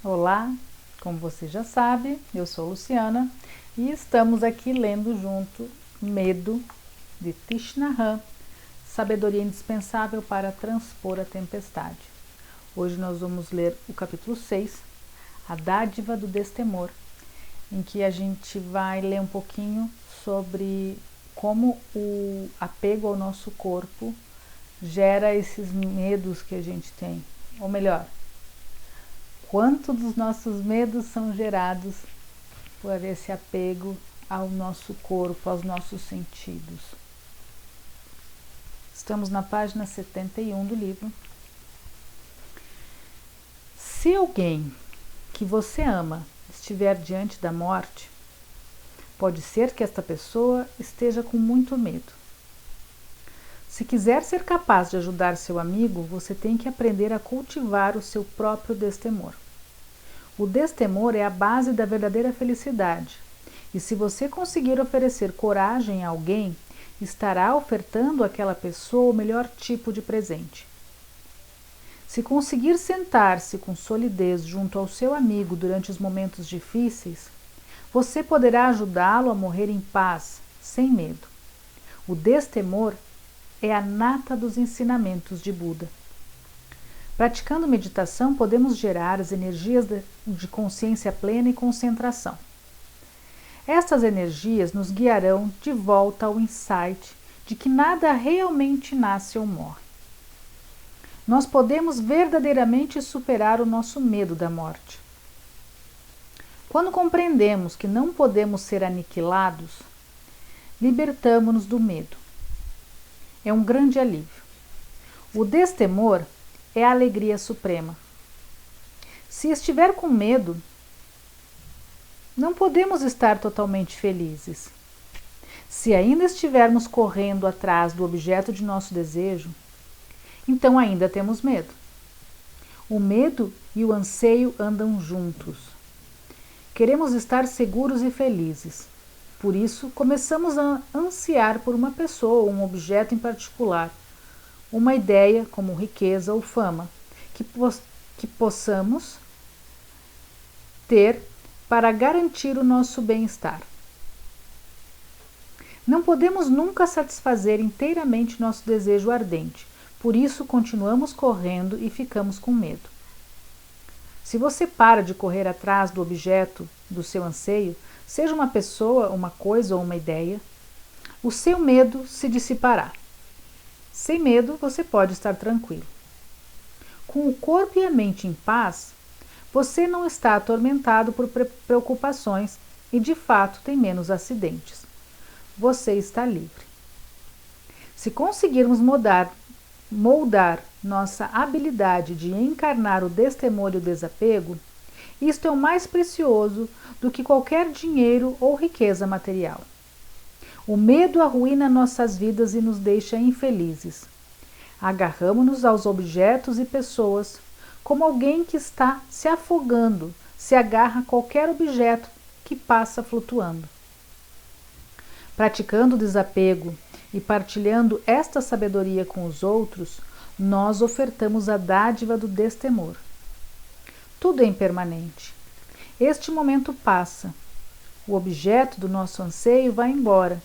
Olá, como você já sabe, eu sou Luciana e estamos aqui lendo junto Medo, de Thich Nhat Hanh, Sabedoria Indispensável para Transpor a Tempestade. Hoje nós vamos ler o capítulo 6, A Dádiva do Destemor, em que a gente vai ler um pouquinho sobre como o apego ao nosso corpo gera esses medos que a gente tem, ou melhor, quanto dos nossos medos são gerados por esse apego ao nosso corpo, aos nossos sentidos. Estamos na página 71 do livro. Se alguém que você ama estiver diante da morte, pode ser que esta pessoa esteja com muito medo. Se quiser ser capaz de ajudar seu amigo, você tem que aprender a cultivar o seu próprio destemor. O destemor é a base da verdadeira felicidade, e se você conseguir oferecer coragem a alguém, estará ofertando àquela pessoa o melhor tipo de presente. Se conseguir sentar-se com solidez junto ao seu amigo durante os momentos difíceis, você poderá ajudá-lo a morrer em paz, sem medo. O destemor é a nata dos ensinamentos de Buda. Praticando meditação, podemos gerar as energias de consciência plena e concentração. Estas energias nos guiarão de volta ao insight de que nada realmente nasce ou morre. Nós podemos verdadeiramente superar o nosso medo da morte. Quando compreendemos que não podemos ser aniquilados, libertamo-nos do medo. É um grande alívio. O destemor é a alegria suprema. Se estiver com medo, não podemos estar totalmente felizes. Se ainda estivermos correndo atrás do objeto de nosso desejo, então ainda temos medo. O medo e o anseio andam juntos. Queremos estar seguros e felizes. Por isso, começamos a ansiar por uma pessoa ou um objeto em particular, uma ideia como riqueza ou fama, que possamos ter para garantir o nosso bem-estar. Não podemos nunca satisfazer inteiramente nosso desejo ardente, por isso continuamos correndo e ficamos com medo. Se você para de correr atrás do objeto do seu anseio, seja uma pessoa, uma coisa ou uma ideia, o seu medo se dissipará. Sem medo, você pode estar tranquilo. Com o corpo e a mente em paz, você não está atormentado por preocupações e, de fato, tem menos acidentes. Você está livre. Se conseguirmos moldar nossa habilidade de encarnar o destemor e o desapego, isto é o mais precioso do que qualquer dinheiro ou riqueza material. O medo arruína nossas vidas e nos deixa infelizes. Agarramo-nos aos objetos e pessoas como alguém que está se afogando, se agarra a qualquer objeto que passa flutuando. Praticando o desapego e partilhando esta sabedoria com os outros, nós ofertamos a dádiva do destemor. Tudo é impermanente. Este momento passa. O objeto do nosso anseio vai embora.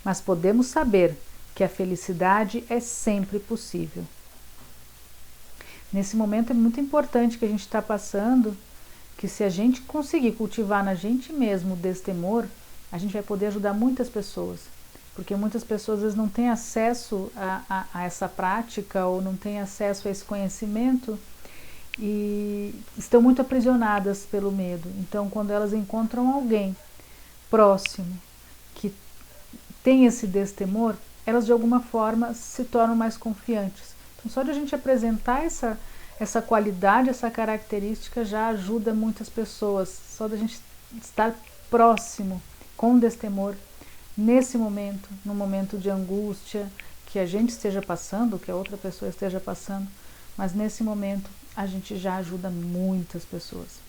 Mas podemos saber que a felicidade é sempre possível. Nesse momento é muito importante que a gente está passando, que se a gente conseguir cultivar na gente mesmo o destemor, a gente vai poder ajudar muitas pessoas. Porque muitas pessoas às vezes não têm acesso a essa prática ou não têm acesso a esse conhecimento e estão muito aprisionadas pelo medo. Então, quando elas encontram alguém próximo que tem esse destemor, elas de alguma forma se tornam mais confiantes. Então, só de a gente apresentar essa qualidade, essa característica já ajuda muitas pessoas. Só de a gente estar próximo com destemor nesse momento, no momento de angústia que a gente esteja passando, que a outra pessoa esteja passando, mas nesse momento a gente já ajuda muitas pessoas.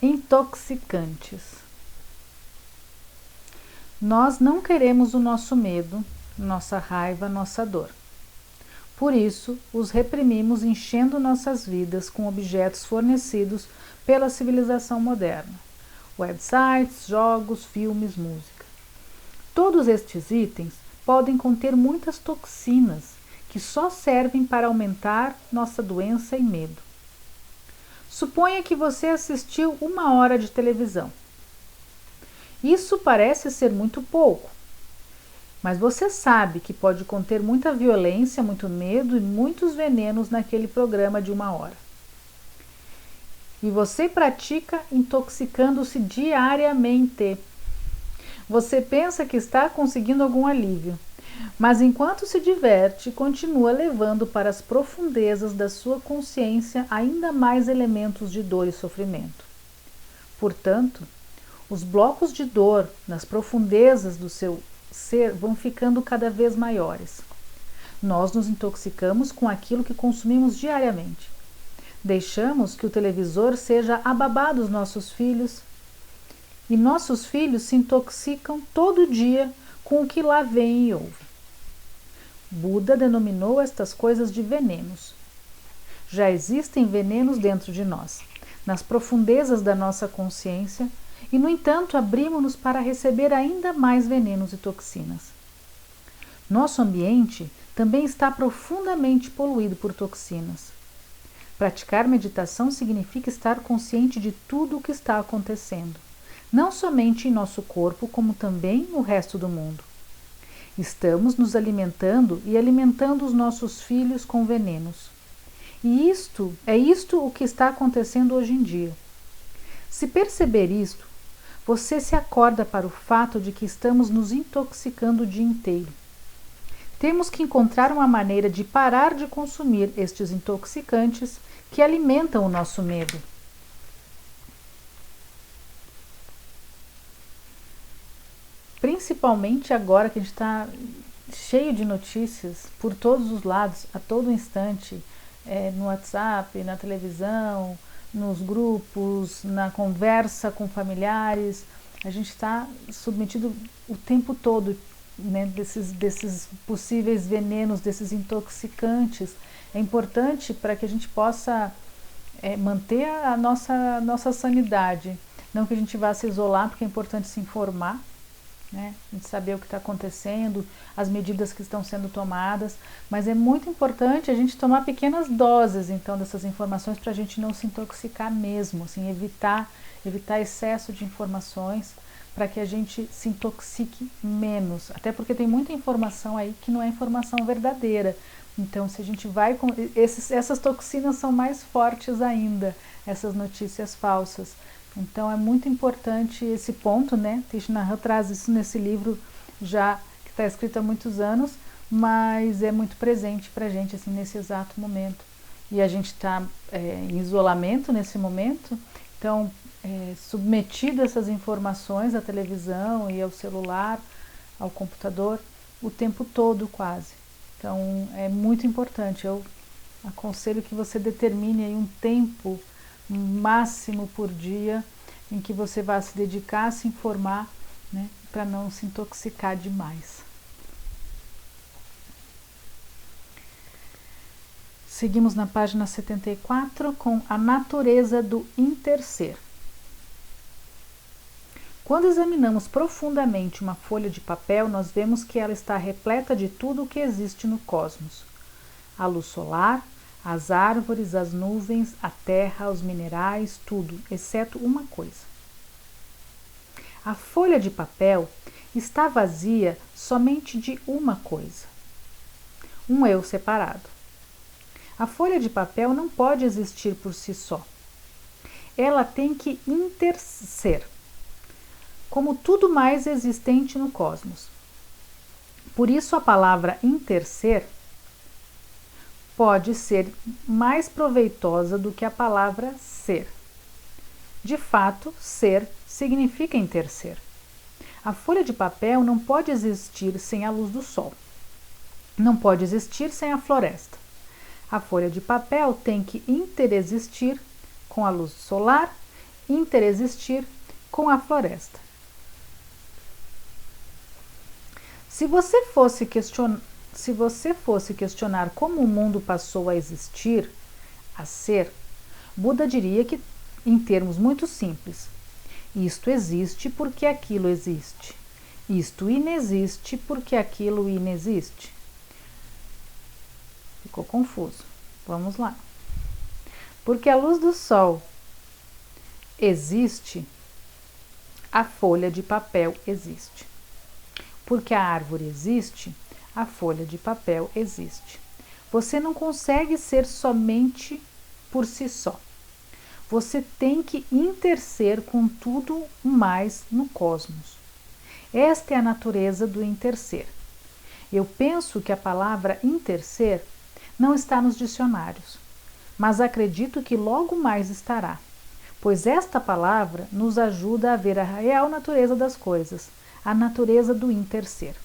Intoxicantes. Nós não queremos o nosso medo, nossa raiva, nossa dor. Por isso, os reprimimos enchendo nossas vidas com objetos fornecidos pela civilização moderna: websites, jogos, filmes, música. Todos estes itens podem conter muitas toxinas que só servem para aumentar nossa doença e medo. Suponha que você assistiu 1 hora de televisão. Isso parece ser muito pouco, mas você sabe que pode conter muita violência, muito medo e muitos venenos naquele programa de 1 hora. E você pratica intoxicando-se diariamente. Você pensa que está conseguindo algum alívio, mas enquanto se diverte, continua levando para as profundezas da sua consciência ainda mais elementos de dor e sofrimento. Portanto, os blocos de dor nas profundezas do seu ser vão ficando cada vez maiores. Nós nos intoxicamos com aquilo que consumimos diariamente. Deixamos que o televisor seja a babá dos nossos filhos, e nossos filhos se intoxicam todo dia com o que lá vem e ouve. Buda denominou estas coisas de venenos. Já existem venenos dentro de nós, nas profundezas da nossa consciência, e, no entanto, abrimos-nos para receber ainda mais venenos e toxinas. Nosso ambiente também está profundamente poluído por toxinas. Praticar meditação significa estar consciente de tudo o que está acontecendo, não somente em nosso corpo, como também no resto do mundo. Estamos nos alimentando e alimentando os nossos filhos com venenos. E isto o que está acontecendo hoje em dia. Se perceber isto, você se acorda para o fato de que estamos nos intoxicando o dia inteiro. Temos que encontrar uma maneira de parar de consumir estes intoxicantes que alimentam o nosso medo. Principalmente agora que a gente está cheio de notícias por todos os lados, a todo instante, no WhatsApp, na televisão, nos grupos, na conversa com familiares. A gente está submetido o tempo todo, né, desses possíveis venenos, desses intoxicantes. É importante para que a gente possa manter a nossa sanidade. Não que a gente vá se isolar, porque é importante se informar, né? A gente saber o que está acontecendo, as medidas que estão sendo tomadas, mas é muito importante a gente tomar pequenas doses então dessas informações para a gente não se intoxicar mesmo, assim, evitar excesso de informações para que a gente se intoxique menos, até porque tem muita informação aí que não é informação verdadeira. Então, se a gente vai com essas toxinas são mais fortes ainda, essas notícias falsas. Então é muito importante esse ponto, né? Thich Nhat Hanh traz isso nesse livro já que está escrito há muitos anos, mas é muito presente para a gente assim nesse exato momento. E a gente está em isolamento nesse momento, então submetido a essas informações à televisão e ao celular, ao computador, o tempo todo quase. Então é muito importante. Eu aconselho que você determine aí um tempo máximo por dia em que você vai se dedicar a se informar, né, para não se intoxicar demais. Seguimos na página 74 com a natureza do interser. Quando examinamos profundamente uma folha de papel, nós vemos que ela está repleta de tudo o que existe no cosmos: a luz solar, as árvores, as nuvens, a terra, os minerais, tudo, exceto uma coisa. A folha de papel está vazia somente de uma coisa: um eu separado. A folha de papel não pode existir por si só. Ela tem que interser, como tudo mais existente no cosmos. Por isso a palavra interser pode ser mais proveitosa do que a palavra ser. De fato, ser significa interser. A folha de papel não pode existir sem a luz do sol. Não pode existir sem a floresta. A folha de papel tem que interexistir com a luz solar, interexistir com a floresta. Se você se você fosse questionar como o mundo passou a existir, a ser, Buda diria que, em termos muito simples, isto existe porque aquilo existe. Isto inexiste porque aquilo inexiste. Ficou confuso. Vamos lá. Porque a luz do sol existe, a folha de papel existe. Porque a árvore existe, a folha de papel existe. Você não consegue ser somente por si só. Você tem que interser com tudo mais no cosmos. Esta é a natureza do interser. Eu penso que a palavra interser não está nos dicionários, mas acredito que logo mais estará, pois esta palavra nos ajuda a ver a real natureza das coisas, a natureza do interser.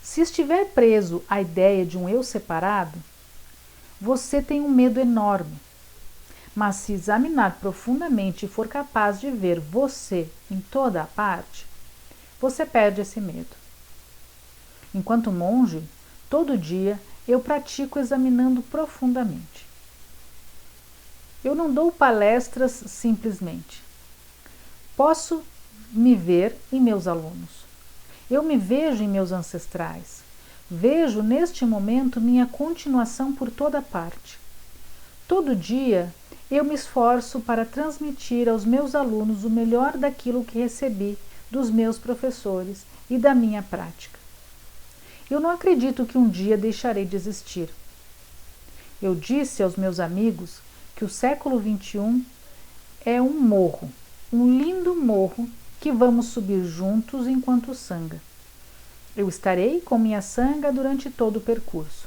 Se estiver preso à ideia de um eu separado, você tem um medo enorme. Mas se examinar profundamente e for capaz de ver você em toda a parte, você perde esse medo. Enquanto monge, todo dia eu pratico examinando profundamente. Eu não dou palestras simplesmente. Posso me ver em meus alunos. Eu me vejo em meus ancestrais. Vejo neste momento minha continuação por toda parte. Todo dia eu me esforço para transmitir aos meus alunos o melhor daquilo que recebi dos meus professores e da minha prática. Eu não acredito que um dia deixarei de existir. Eu disse aos meus amigos que o século XXI é um morro, um lindo morro que vamos subir juntos enquanto sanga. Eu estarei com minha sanga durante todo o percurso.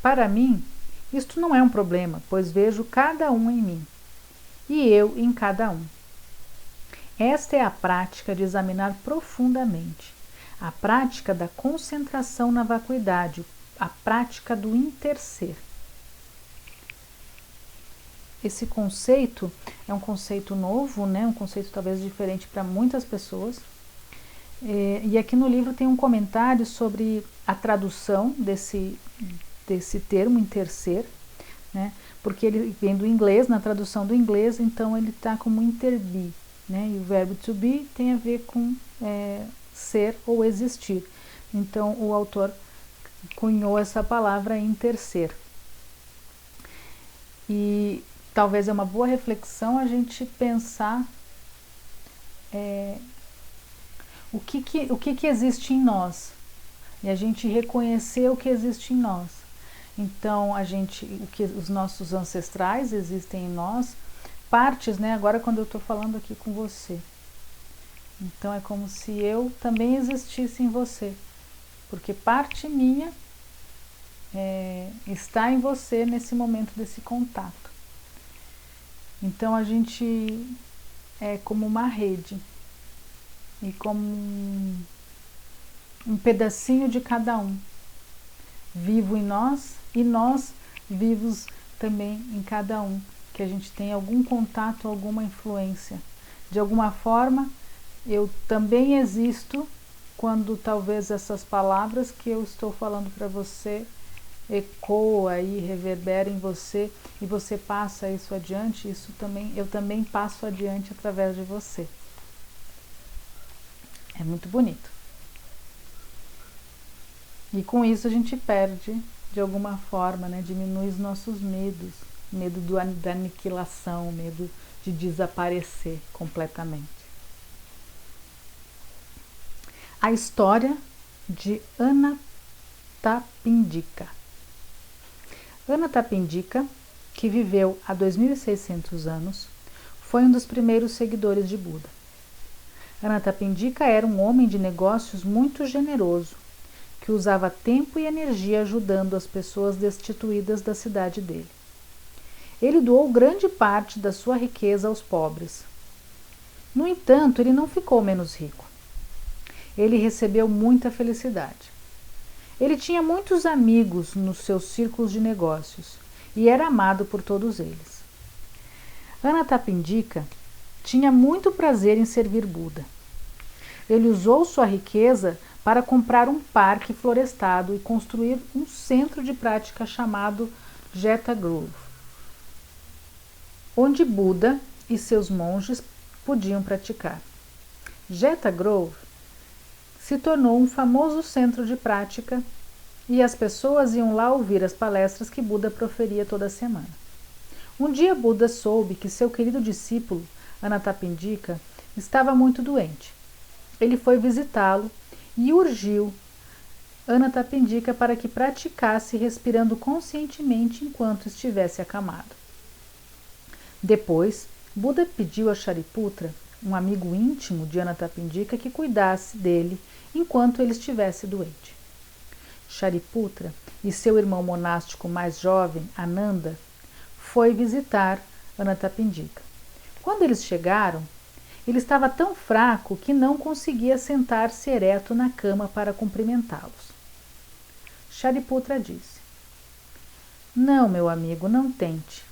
Para mim, isto não é um problema, pois vejo cada um em mim e eu em cada um. Esta é a prática de examinar profundamente, a prática da concentração na vacuidade, a prática do interser. Esse conceito é um conceito novo, né? Um conceito talvez diferente para muitas pessoas. E aqui no livro tem um comentário sobre a tradução desse termo interser, né? Porque ele vem do inglês, na tradução do inglês, então ele está como interbe, né? E o verbo to be tem a ver com ser ou existir. Então o autor cunhou essa palavra interser. E talvez é uma boa reflexão a gente pensar o que existe em nós e a gente reconhecer o que existe em nós. Então os nossos ancestrais existem em nós, partes, né? Agora quando eu estou falando aqui com você, então é como se eu também existisse em você, porque parte minha está em você nesse momento desse contato. Então a gente é como uma rede e como um pedacinho de cada um, vivo em nós e nós vivos também em cada um, que a gente tem algum contato, alguma influência. De alguma forma, eu também existo quando talvez essas palavras que eu estou falando para você ecoa e reverbera em você e você passa isso adiante, eu também passo adiante através de você. É muito bonito. E com isso a gente perde, de alguma forma, né? Diminui os nossos medos, medo da aniquilação, medo de desaparecer completamente. A história de Anathapindika. Anathapindika, que viveu há 2.600 anos, foi um dos primeiros seguidores de Buda. Anathapindika era um homem de negócios muito generoso, que usava tempo e energia ajudando as pessoas destituídas da cidade dele. Ele doou grande parte da sua riqueza aos pobres. No entanto, ele não ficou menos rico. Ele recebeu muita felicidade. Ele tinha muitos amigos nos seus círculos de negócios e era amado por todos eles. Anathapindika tinha muito prazer em servir Buda. Ele usou sua riqueza para comprar um parque florestado e construir um centro de prática chamado Jeta Grove, onde Buda e seus monges podiam praticar. Jeta Grove se tornou um famoso centro de prática e as pessoas iam lá ouvir as palestras que Buda proferia toda semana. Um dia Buda soube que seu querido discípulo, Anathapindika, estava muito doente. Ele foi visitá-lo e urgiu Anathapindika para que praticasse respirando conscientemente enquanto estivesse acamado. Depois, Buda pediu a Shariputra, um amigo íntimo de Anathapindika, que cuidasse dele enquanto ele estivesse doente. Shariputra e seu irmão monástico mais jovem, Ananda, foi visitar Anathapindika. Quando eles chegaram, ele estava tão fraco que não conseguia sentar-se ereto na cama para cumprimentá-los. Shariputra disse: "Não, meu amigo, não tente.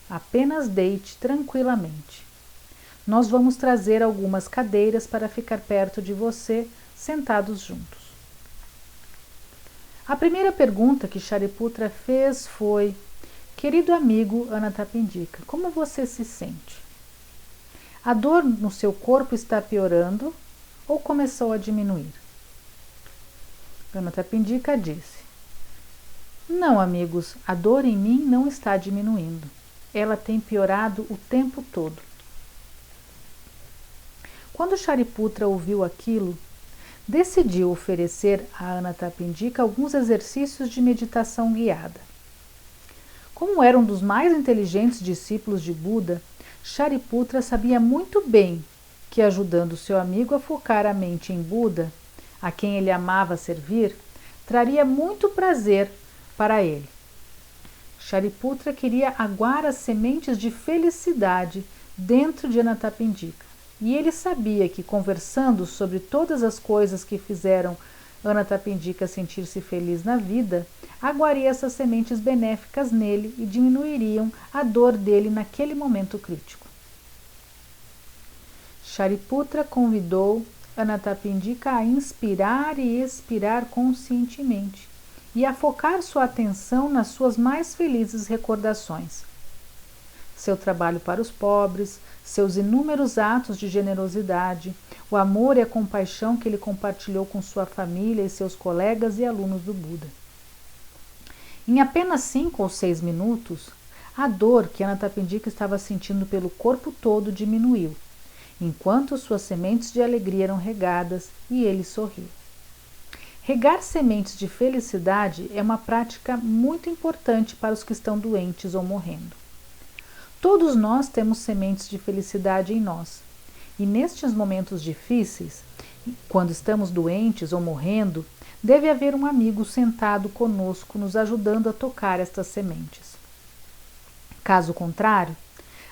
Apenas deite tranquilamente. Nós vamos trazer algumas cadeiras para ficar perto de você, sentados juntos." A primeira pergunta que Shariputra fez foi: "Querido amigo Anathapindika, como você se sente? A dor no seu corpo está piorando ou começou a diminuir?" Anathapindika disse: "Não, amigos, a dor em mim não está diminuindo. Ela tem piorado o tempo todo." Quando Shariputra ouviu aquilo, decidiu oferecer a Anathapindika alguns exercícios de meditação guiada. Como era um dos mais inteligentes discípulos de Buda, Shariputra sabia muito bem que, ajudando seu amigo a focar a mente em Buda, a quem ele amava servir, traria muito prazer para ele. Shariputra queria aguar as sementes de felicidade dentro de Anathapindika, e ele sabia que, conversando sobre todas as coisas que fizeram Anathapindika sentir-se feliz na vida, aguaria essas sementes benéficas nele e diminuiriam a dor dele naquele momento crítico. Shariputra convidou Anathapindika a inspirar e expirar conscientemente e a focar sua atenção nas suas mais felizes recordações. Seu trabalho para os pobres, seus inúmeros atos de generosidade, o amor e a compaixão que ele compartilhou com sua família e seus colegas e alunos do Buda. Em apenas 5 ou 6 minutos, a dor que Anathapindika estava sentindo pelo corpo todo diminuiu, enquanto suas sementes de alegria eram regadas e ele sorriu. Regar sementes de felicidade é uma prática muito importante para os que estão doentes ou morrendo. Todos nós temos sementes de felicidade em nós, e nestes momentos difíceis, quando estamos doentes ou morrendo, deve haver um amigo sentado conosco nos ajudando a tocar estas sementes. Caso contrário,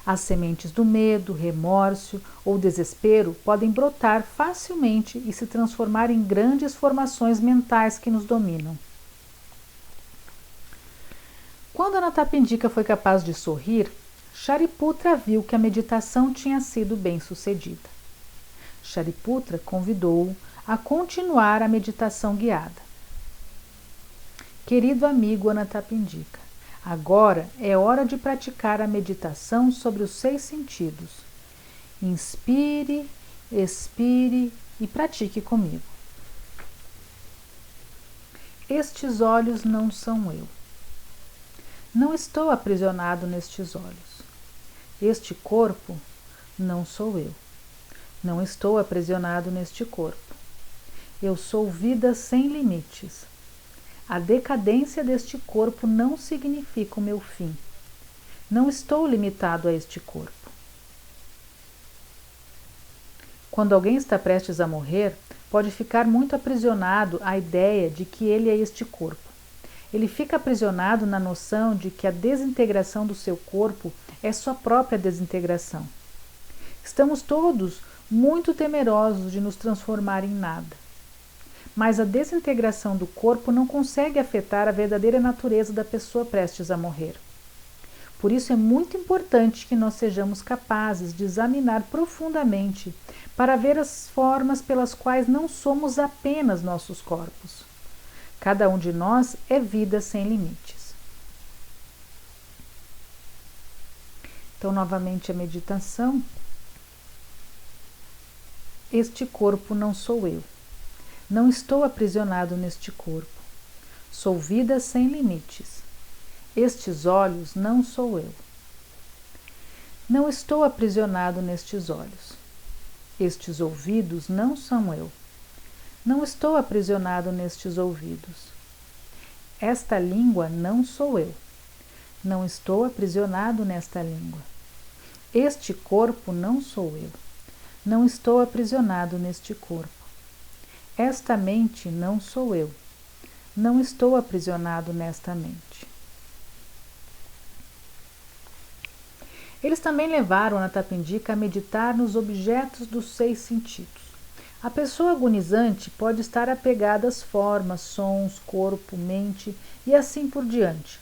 as sementes do medo, remorso ou desespero podem brotar facilmente e se transformar em grandes formações mentais que nos dominam. Quando Anathapindika foi capaz de sorrir, Shariputra viu que a meditação tinha sido bem-sucedida. Shariputra convidou-o a continuar a meditação guiada. Querido amigo Anathapindika, agora é hora de praticar a meditação sobre os 6 sentidos. Inspire, expire e pratique comigo. Estes olhos não são eu. Não estou aprisionado nestes olhos. Este corpo não sou eu. Não estou aprisionado neste corpo. Eu sou vida sem limites. A decadência deste corpo não significa o meu fim. Não estou limitado a este corpo. Quando alguém está prestes a morrer, pode ficar muito aprisionado à ideia de que ele é este corpo. Ele fica aprisionado na noção de que a desintegração do seu corpo é sua própria desintegração. Estamos todos muito temerosos de nos transformar em nada. Mas a desintegração do corpo não consegue afetar a verdadeira natureza da pessoa prestes a morrer. Por isso é muito importante que nós sejamos capazes de examinar profundamente para ver as formas pelas quais não somos apenas nossos corpos. Cada um de nós é vida sem limites. Então, novamente a meditação. Este corpo não sou eu. Não estou aprisionado neste corpo. Sou vida sem limites. Estes olhos não sou eu. Não estou aprisionado nestes olhos. Estes ouvidos não são eu. Não estou aprisionado nestes ouvidos. Esta língua não sou eu. Não estou aprisionado nesta língua. Este corpo não sou eu. Não estou aprisionado neste corpo. Esta mente não sou eu. Não estou aprisionado nesta mente. Eles também levaram Anathapindika a meditar nos objetos dos 6 sentidos. A pessoa agonizante pode estar apegada às formas, sons, corpo, mente e assim por diante,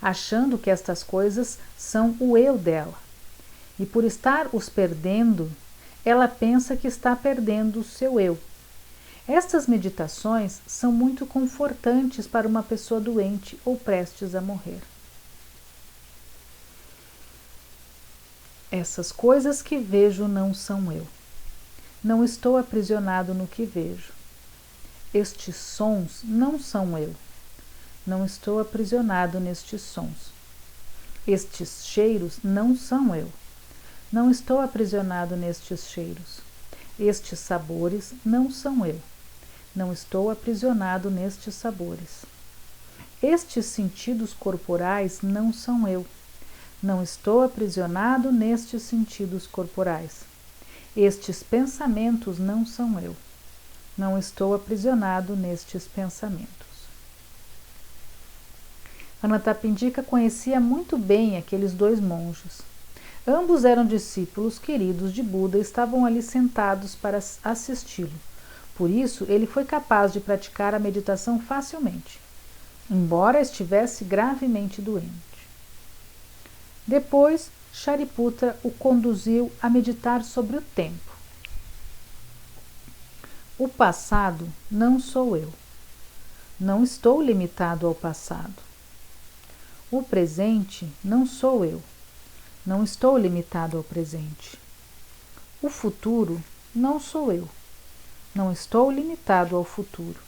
achando que estas coisas são o eu dela. E por estar os perdendo, ela pensa que está perdendo o seu eu. Estas meditações são muito confortantes para uma pessoa doente ou prestes a morrer. Essas coisas que vejo não são eu. Não estou aprisionado no que vejo. Estes sons não são eu. Não estou aprisionado nestes sons. Estes cheiros não são eu. Não estou aprisionado nestes cheiros. Estes sabores não são eu. Não estou aprisionado nestes sabores. Estes sentidos corporais não são eu. Não estou aprisionado nestes sentidos corporais. Estes pensamentos não são eu. Não estou aprisionado nestes pensamentos. Anathapindika conhecia muito bem aqueles 2 monges. Ambos eram discípulos queridos de Buda e estavam ali sentados para assisti-lo. Por isso, ele foi capaz de praticar a meditação facilmente, embora estivesse gravemente doente. Depois, Shariputra o conduziu a meditar sobre o tempo. O passado não sou eu. Não estou limitado ao passado. O presente não sou eu. Não estou limitado ao presente. O futuro não sou eu. Não estou limitado ao futuro.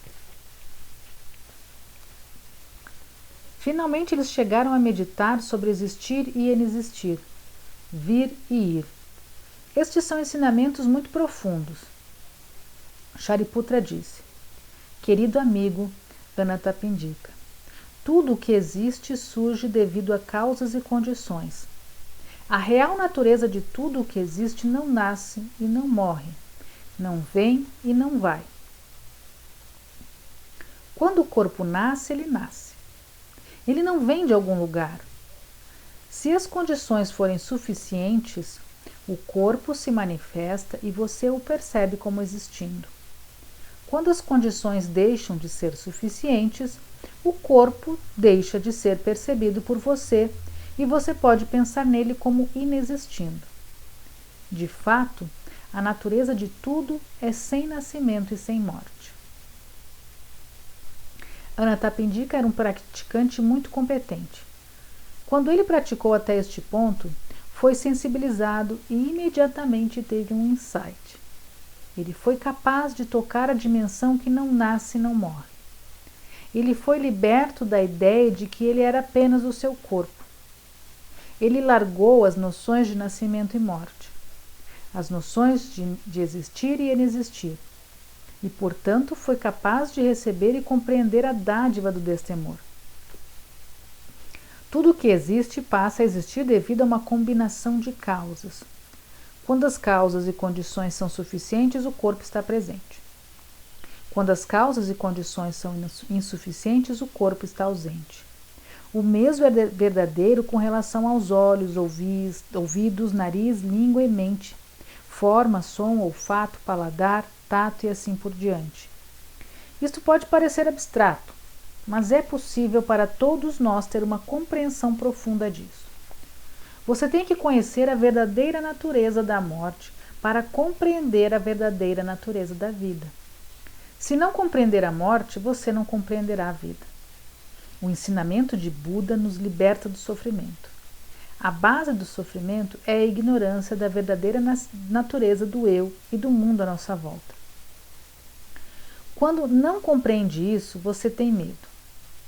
Finalmente eles chegaram a meditar sobre existir e inexistir, vir e ir. Estes são ensinamentos muito profundos. Shariputra disse: Querido amigo Anathapindika, tudo o que existe surge devido a causas e condições. A real natureza de tudo o que existe não nasce e não morre, não vem e não vai. Quando o corpo nasce, ele nasce. Ele não vem de algum lugar. Se as condições forem suficientes, o corpo se manifesta e você o percebe como existindo. Quando as condições deixam de ser suficientes, o corpo deixa de ser percebido por você e você pode pensar nele como inexistindo. De fato, a natureza de tudo é sem nascimento e sem morte. Anathapindika era um praticante muito competente. Quando ele praticou até este ponto, foi sensibilizado e imediatamente teve um insight. Ele foi capaz de tocar a dimensão que não nasce e não morre. Ele foi liberto da ideia de que ele era apenas o seu corpo. Ele largou as noções de nascimento e morte, as noções de existir e inexistir, e, portanto, foi capaz de receber e compreender a dádiva do destemor. Tudo o que existe passa a existir devido a uma combinação de causas. Quando as causas e condições são suficientes, o corpo está presente. Quando as causas e condições são insuficientes, o corpo está ausente. O mesmo é verdadeiro com relação aos olhos, ouvidos, nariz, língua e mente, forma, som, olfato, paladar, tato e assim por diante. Isto pode parecer abstrato, mas é possível para todos nós ter uma compreensão profunda disso. Você tem que conhecer a verdadeira natureza da morte para compreender a verdadeira natureza da vida. Se não compreender a morte, você não compreenderá a vida. O ensinamento de Buda nos liberta do sofrimento. A base do sofrimento é a ignorância da verdadeira natureza do eu e do mundo à nossa volta. Quando não compreende isso, você tem medo,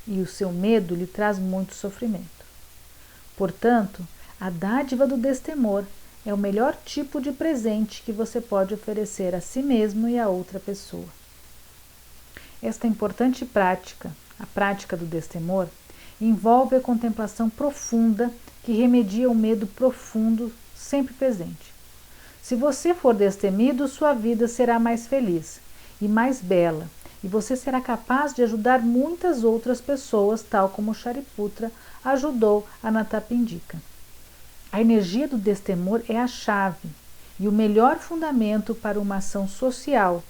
e o seu medo lhe traz muito sofrimento. Portanto, a dádiva do destemor é o melhor tipo de presente que você pode oferecer a si mesmo e a outra pessoa. Esta importante prática, a prática do destemor, envolve a contemplação profunda que remedia o medo profundo sempre presente. Se você for destemido, sua vida será mais feliz e mais bela, e você será capaz de ajudar muitas outras pessoas, tal como Shariputra ajudou Anathapindika. A energia do destemor é a chave e o melhor fundamento para uma ação social,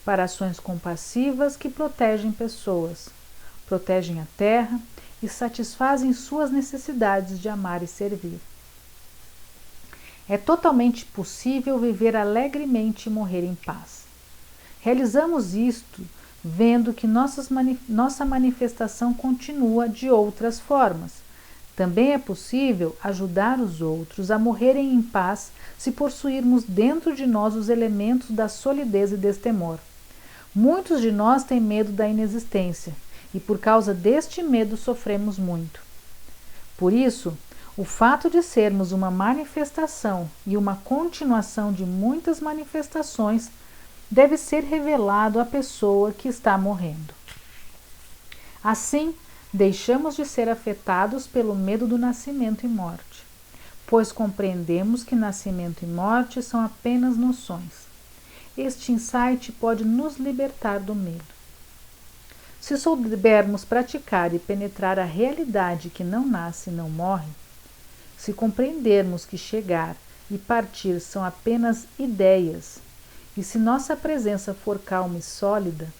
para ações compassivas que protegem pessoas, protegem a terra e satisfazem suas necessidades de amar e servir. É totalmente possível viver alegremente e morrer em paz. Realizamos isto vendo que nossa manifestação continua de outras formas. Também é possível ajudar os outros a morrerem em paz se possuirmos dentro de nós os elementos da solidez e destemor. Muitos de nós têm medo da inexistência e por causa deste medo sofremos muito. Por isso, o fato de sermos uma manifestação e uma continuação de muitas manifestações deve ser revelado à pessoa que está morrendo. Assim, deixamos de ser afetados pelo medo do nascimento e morte, pois compreendemos que nascimento e morte são apenas noções. Este insight pode nos libertar do medo. Se soubermos praticar e penetrar a realidade que não nasce e não morre, se compreendermos que chegar e partir são apenas ideias, e se nossa presença for calma e sólida,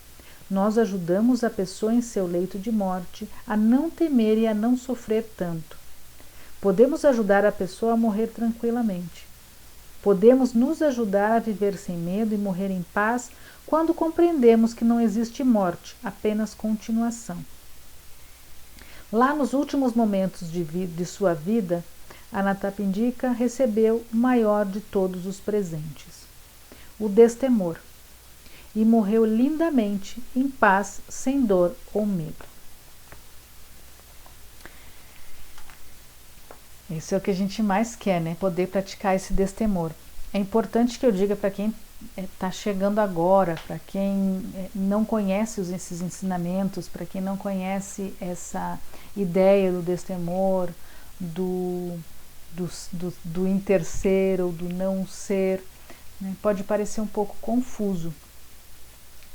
nós ajudamos a pessoa em seu leito de morte a não temer e a não sofrer tanto. Podemos ajudar a pessoa a morrer tranquilamente. Podemos nos ajudar a viver sem medo e morrer em paz quando compreendemos que não existe morte, apenas continuação. Lá nos últimos momentos de sua vida, Anathapindika recebeu o maior de todos os presentes, o destemor, e morreu lindamente, em paz, sem dor ou medo. Isso é o que a gente mais quer, né? Poder praticar esse destemor. É importante que eu diga para quem está chegando agora, para quem não conhece esses ensinamentos, para quem não conhece essa ideia do destemor, do interser ou do não ser, né? Pode parecer um pouco confuso.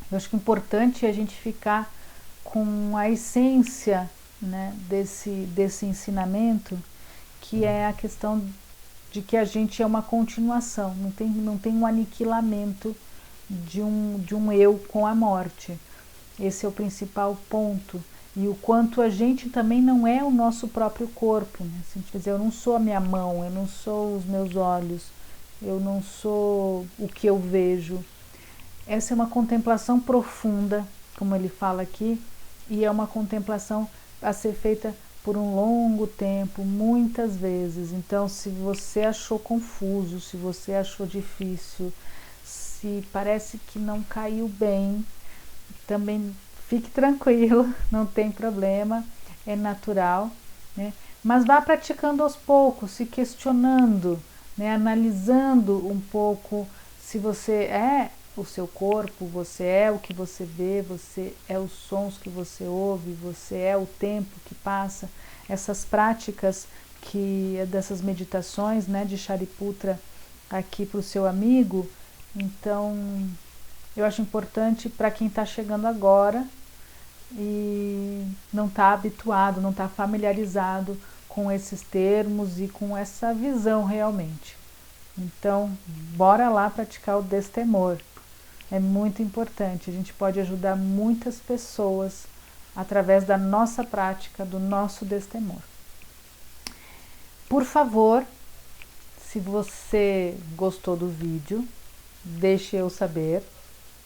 Eu acho que é importante a gente ficar com a essência, né, desse ensinamento, que é a questão de que a gente é uma continuação, não tem um aniquilamento de um eu com a morte. Esse é o principal ponto. E o quanto a gente também não é o nosso próprio corpo, né? Se a gente dizer, eu não sou a minha mão, eu não sou os meus olhos, eu não sou o que eu vejo. Essa é uma contemplação profunda, como ele fala aqui, e é uma contemplação a ser feita por um longo tempo, muitas vezes. Então, se você achou confuso, se você achou difícil, se parece que não caiu bem, também fique tranquilo, não tem problema, é natural, né? Mas vá praticando aos poucos, se questionando, né? Analisando um pouco se você é o seu corpo, você é o que você vê, você é os sons que você ouve, você é o tempo que passa. Essas práticas dessas meditações, né, de Shariputra aqui para o seu amigo, então eu acho importante para quem está chegando agora e não está habituado, não está familiarizado com esses termos e com essa visão realmente. Então, bora lá praticar o destemor. É muito importante, a gente pode ajudar muitas pessoas através da nossa prática, do nosso destemor. Por favor, se você gostou do vídeo, deixe eu saber,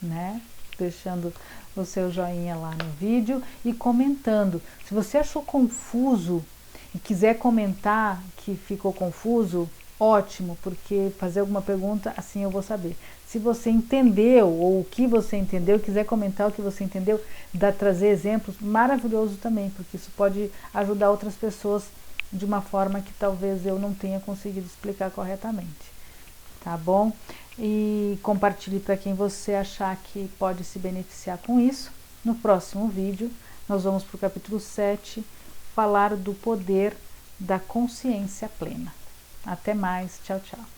né? Deixando o seu joinha lá no vídeo e comentando. Se você achou confuso e quiser comentar que ficou confuso, ótimo, porque fazer alguma pergunta, assim eu vou saber. Se você entendeu, ou o que você entendeu, quiser comentar o que você entendeu, trazer exemplos, maravilhoso também, porque isso pode ajudar outras pessoas de uma forma que talvez eu não tenha conseguido explicar corretamente. Tá bom? E compartilhe para quem você achar que pode se beneficiar com isso. No próximo vídeo, nós vamos para o capítulo 7, falar do poder da consciência plena. Até mais, tchau, tchau.